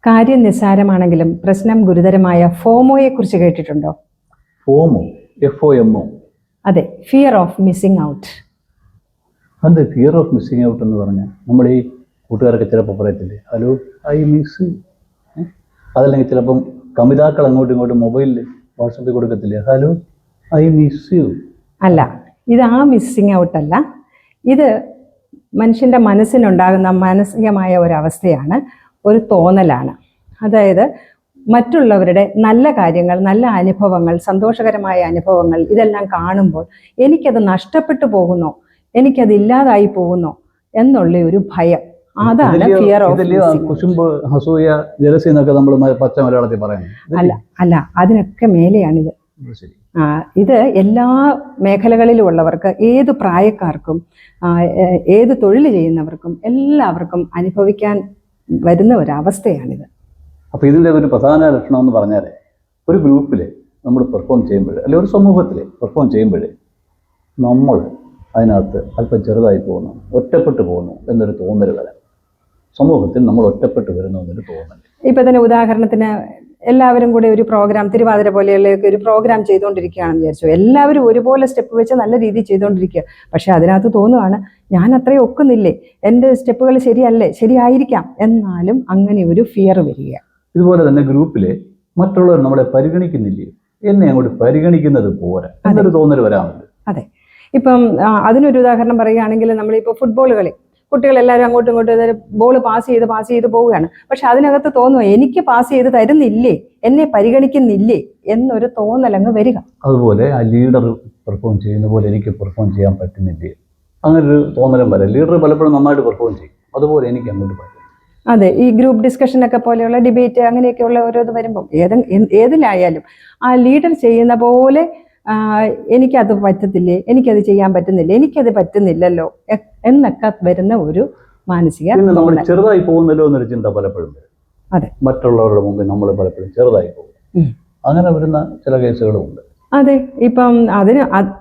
കാര്യം നിസ്സാരമാണെങ്കിലും പ്രശ്നം ഗുരുതരമായ ഫോമോയെ കുറിച്ച് കേട്ടിട്ടുണ്ടോ? ഫോമോ? FOMO? അതെ, ഫിയർ ഓഫ് മിസ്സിംഗ് ഔട്ട്. അത് ഫിയർ ഓഫ് മിസ്സിംഗ് ഔട്ട് എന്ന് പറഞ്ഞാൽ നമ്മൾ ഈ കൂട്ടുകാരൊക്കെ ചിലപ്പോൾ പറയത്തില്ലേ, ഹലോ ഐ മിസ്. അതല്ലെങ്കിൽ ചിലപ്പം കമിതാക്കൾ അങ്ങോട്ടും ഇങ്ങോട്ടും മൊബൈലിൽ വാട്സപ്പിൽ കൊടുക്കത്തില്ലേ, ഹലോ ഐ മിസ് യു. അല്ല, ഇത് ആ മിസ്സിംഗ് ഔട്ട് അല്ല. ഇത് മനുഷ്യൻ്റെ മനസ്സിനുണ്ടാകുന്ന മാനസികമായ ഒരവസ്ഥയാണ്, ഒരു തോന്നലാണ്. അതായത് മറ്റുള്ളവരുടെ നല്ല കാര്യങ്ങൾ, നല്ല അനുഭവങ്ങൾ, സന്തോഷകരമായ അനുഭവങ്ങൾ ഇതെല്ലാം കാണുമ്പോൾ എനിക്കത് നഷ്ടപ്പെട്ടു പോകുന്നോ, എനിക്കത് ഇല്ലാതായി പോകുന്നോ എന്നുള്ള ഒരു ഭയം. അതാണ് ഫിയർ ഓഫ് കുശുമ്പ്, അസൂയ, ജലസി എന്നൊക്കെ നമ്മൾ പച്ച മലയാളത്തിൽ പറയുന്നത്. അല്ല, അതിനൊക്കെ മേലെയാണിത്. ഇത് എല്ലാ മേഖലകളിലും ഉള്ളവർക്ക്, ഏത് പ്രായക്കാർക്കും, ഏത് തൊഴിൽ ചെയ്യുന്നവർക്കും എല്ലാവർക്കും അനുഭവിക്കാൻ വരുന്ന ഒരവസ്ഥയാണിത്. അപ്പോൾ ഇതിൻ്റെ ഒരു പ്രധാന ലക്ഷണം എന്ന് പറഞ്ഞാൽ, ഒരു ഗ്രൂപ്പിൽ നമ്മൾ പെർഫോം ചെയ്യുമ്പോൾ, അല്ലെങ്കിൽ ഒരു സമൂഹത്തിൽ പെർഫോം ചെയ്യുമ്പോൾ നമ്മൾ അതിനകത്ത് അല്പം ചെറുതായി പോകുന്നു, ഒറ്റപ്പെട്ടു പോകുന്നു എന്നൊരു തോന്നൽ വരാം. സമൂഹത്തിൽ നമ്മൾ ഒറ്റപ്പെട്ടു വരുന്നു എന്നൊരു തോന്നൽ. ഇപ്പം തന്നെ ഉദാഹരണത്തിന് എല്ലാവരും കൂടി ഒരു പ്രോഗ്രാം, തിരുവാതിര പോലെയുള്ള ഒരു പ്രോഗ്രാം ചെയ്തുകൊണ്ടിരിക്കുകയാണെന്ന് വിചാരിച്ചു. എല്ലാവരും ഒരുപോലെ സ്റ്റെപ്പ് വെച്ച് നല്ല രീതിയിൽ ചെയ്തുകൊണ്ടിരിക്കുക. പക്ഷെ അതിനകത്ത് തോന്നുവാണ്, ഞാൻ അത്രയും ഒക്കുന്നില്ലേ, എൻ്റെ സ്റ്റെപ്പുകൾ ശരിയല്ലേ, ശരിയായിരിക്കാം, എന്നാലും അങ്ങനെ ഒരു ഫിയർ വരിക. ഇതുപോലെ തന്നെ ഗ്രൂപ്പിൽ മറ്റുള്ളവർ നമ്മളെ പരിഗണിക്കുന്നില്ലേ, എന്നെ അങ്ങോട്ട് പരിഗണിക്കുന്നത് പോരാ എന്നൊരു തോന്നൽ വരാറുണ്ട്. അതെ, ഇപ്പം അതിനൊരു ഉദാഹരണം പറയുകയാണെങ്കിൽ, നമ്മളിപ്പോൾ ഫുട്ബോൾ കളി, കുട്ടികളെല്ലാവരും അങ്ങോട്ടും ഇങ്ങോട്ടും ബോൾ പാസ് ചെയ്ത് പോവുകയാണ്. പക്ഷെ അതിനകത്ത് തോന്നുക, എനിക്ക് പാസ് ചെയ്ത് തരുന്നില്ലേ, എന്നെ പരിഗണിക്കുന്നില്ലേ എന്നൊരു തോന്നലങ്ങ് വരിക. അതുപോലെ ആ ലീഡർ പെർഫോം ചെയ്യുന്ന പോലെ എനിക്ക് പെർഫോം ചെയ്യാൻ പറ്റുന്നില്ലേ, അങ്ങനൊരു തോന്നലും വരാം. ലീഡർ പലപ്പോഴും നന്നായിട്ട് പെർഫോം ചെയ്യും, അതുപോലെ എനിക്ക് അങ്ങോട്ട് പറ്റും. അതെ, ഈ ഗ്രൂപ്പ് ഡിസ്കഷനൊക്കെ പോലെയുള്ള ഡിബേറ്റ് അങ്ങനെയൊക്കെയുള്ള ഓരോന്ന് വരുമ്പോൾ ഏതിലായാലും ആ ലീഡർ ചെയ്യുന്ന പോലെ എനിക്കത് പറ്റത്തില്ലേ, എനിക്കത് ചെയ്യാൻ പറ്റുന്നില്ല, എനിക്കത് പറ്റുന്നില്ലല്ലോ എന്നൊക്കെ വരുന്ന ഒരു മാനസിക. നമ്മൾ ചെറുതായി പോകുന്നല്ലോ എന്നൊരു ചിന്ത പലപ്പോഴും വരും. അതെ, മറ്റുള്ളവരുടെ മുമ്പിൽ നമ്മൾ പലപ്പോഴും ചെറുതായി പോകും. അങ്ങനെ വരുന്ന ചില കേസുകളുമുണ്ട്. അതെ, ഇപ്പം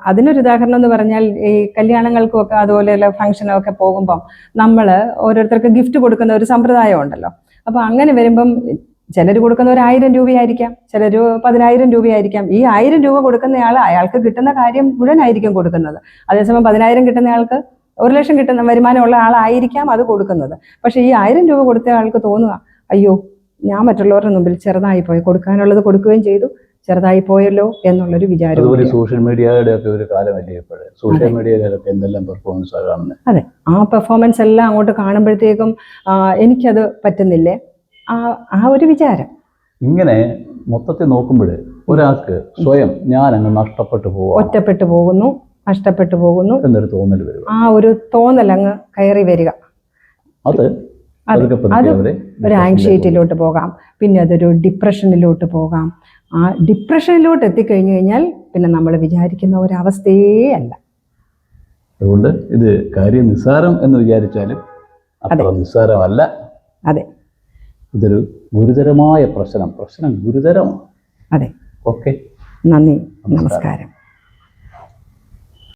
അതിനൊരു ഉദാഹരണം എന്ന് പറഞ്ഞാൽ, ഈ കല്യാണങ്ങൾക്കും ഒക്കെ അതുപോലെയുള്ള ഫംഗ്ഷനൊക്കെ പോകുമ്പം നമ്മൾ ഓരോരുത്തർക്ക് ഗിഫ്റ്റ് കൊടുക്കുന്ന ഒരു സമ്പ്രദായം ഉണ്ടല്ലോ. അപ്പം അങ്ങനെ വരുമ്പം ചിലർ കൊടുക്കുന്ന 1000 രൂപയായിരിക്കാം, ചിലർ 10,000 രൂപയായിരിക്കാം. ഈ 1000 രൂപ കൊടുക്കുന്നയാൾ അയാൾക്ക് കിട്ടുന്ന കാര്യം മുഴുവനായിരിക്കും കൊടുക്കുന്നത്. അതേസമയം 10,000 കിട്ടുന്നയാൾക്ക് 1,00,000 കിട്ടുന്ന വരുമാനമുള്ള ആളായിരിക്കാം അത് കൊടുക്കുന്നത്. പക്ഷെ ഈ 1000 രൂപ കൊടുത്ത ആൾക്ക് തോന്നുക, അയ്യോ ഞാൻ മറ്റുള്ളവരുടെ മുമ്പിൽ ചെറുതായി പോയി, കൊടുക്കാനുള്ളത് കൊടുക്കുകയും ചെയ്തു, ചെറുതായി പോയല്ലോ എന്നുള്ളൊരു വിചാരം. അതുപോലെ സോഷ്യൽ മീഡിയയുടെ ഒക്കെ ഒരു കാലമല്ലേ ഇപ്പോഴേ, സോഷ്യൽ മീഡിയയിലൊക്കെ എന്തെല്ലാം പെർഫോമൻസ് കാണുന്നത്. അതെ, ആ പെർഫോമൻസ് എല്ലാം അങ്ങോട്ട് കാണുമ്പോഴത്തേക്കും എനിക്കത് പറ്റുന്നില്ലേ, ആ ഒരു വിചാരം. ഇങ്ങനെ മൊത്തത്തിൽ നോക്കുമ്പോൾ ഒരാൾക്ക് സ്വയം ഞാൻ അങ്ങ് നഷ്ടപ്പെട്ടു പോകും, ഒറ്റപ്പെട്ടു പോകുന്നു, നഷ്ടപ്പെട്ടു പോകുന്നു എന്നൊരു തോന്നൽ വരും. ആ ഒരു തോന്നൽ അങ്ങ് കയറി വരിക. അത് ഒരു ആങ്സൈറ്റിയിലോട്ട് പോകാം, പിന്നെ അതൊരു ഡിപ്രഷനിലോട്ട് പോകാം. ആ ഡിപ്രഷനിലോട്ട് എത്തിക്കഴിഞ്ഞു കഴിഞ്ഞാൽ പിന്നെ നമ്മൾ വിചാരിക്കുന്ന ഒരവസ്ഥയേ അല്ല. അതുകൊണ്ട് ഇത് കാര്യം നിസ്സാരം എന്ന് വിചാരിച്ചാലും അത്ര നിസ്സാരമല്ല. അതെ, ഇതൊരു ഗുരുതരമായ പ്രശ്നം ഗുരുതരമാണ്. അതെ. ഓക്കെ, നന്ദി, നമസ്കാരം.